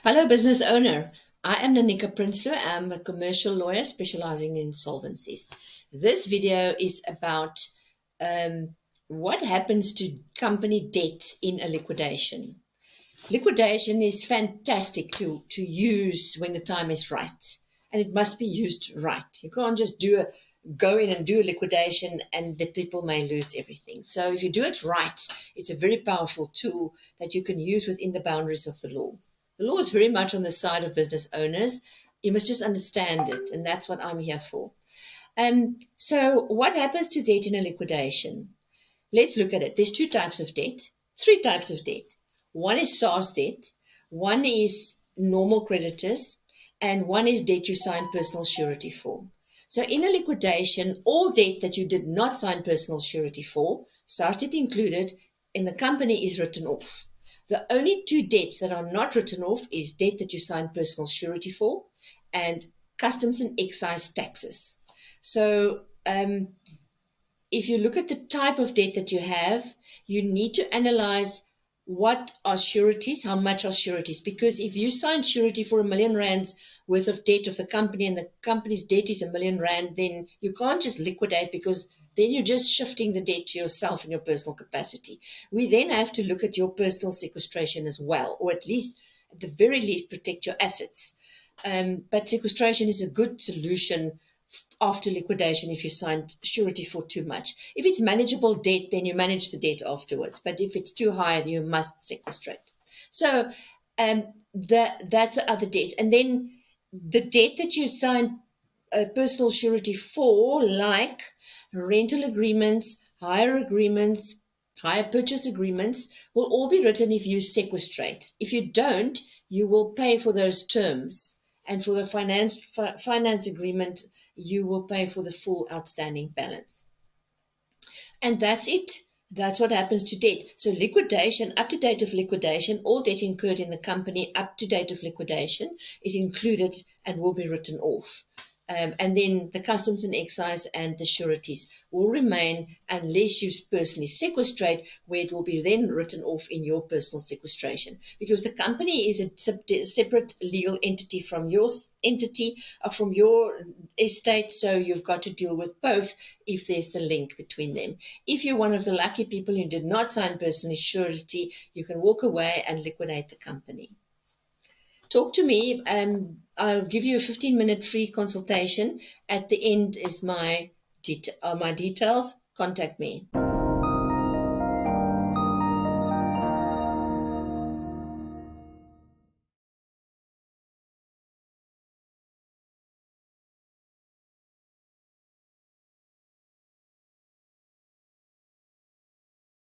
Hello, business owner. I am Nanika Prinsloo. I'm a commercial lawyer specializing in insolvencies. This video is about um, what happens to company debts in a liquidation. Liquidation is fantastic to use when the time is right, and it must be used right. You can't just go in and do a liquidation and the people may lose everything. So if you do it right, it's a very powerful tool that you can use within the boundaries of the law. The law is very much on the side of business owners. You must just understand it, and that's what I'm here for. So what happens to debt in a liquidation? Let's look at it. There's two types of debt, three types of debt. One is SARS debt, one is normal creditors, and one is debt you sign personal surety for. So in a liquidation, all debt that you did not sign personal surety for, SARS debt included, in the company is written off. The only two debts that are not written off is debt that you signed personal surety for and customs and excise taxes. So if you look at the type of debt that you have, you need to analyze what are sureties, how much are sureties. Because if you sign surety for R1 million worth of debt of the company and the company's debt is R1 million, then you can't just liquidate, because then you're just shifting the debt to yourself in your personal capacity. We then have to look at your personal sequestration as well, or at the very least, protect your assets. But sequestration is a good solution after liquidation if you signed surety for too much. If it's manageable debt, then you manage the debt afterwards. But if it's too high, then you must sequestrate. So that's the other debt. And then the debt that you signed a personal surety for, like rental agreements, hire purchase agreements, will all be written if you sequestrate. If you don't, you will pay for those terms. And for the finance agreement, you will pay for the full outstanding balance. And that's it. That's what happens to debt. So liquidation, up to date of liquidation, all debt incurred in the company up to date of liquidation is included and will be written off. And then the customs and excise and the sureties will remain unless you personally sequestrate, where it will be then written off in your personal sequestration. Because the company is a separate legal entity from your entity, or from your estate, so you've got to deal with both if there's the link between them. If you're one of the lucky people who did not sign personal surety, you can walk away and liquidate the company. Talk to me. I'll give you a 15-minute free consultation. At the end is my details. Contact me.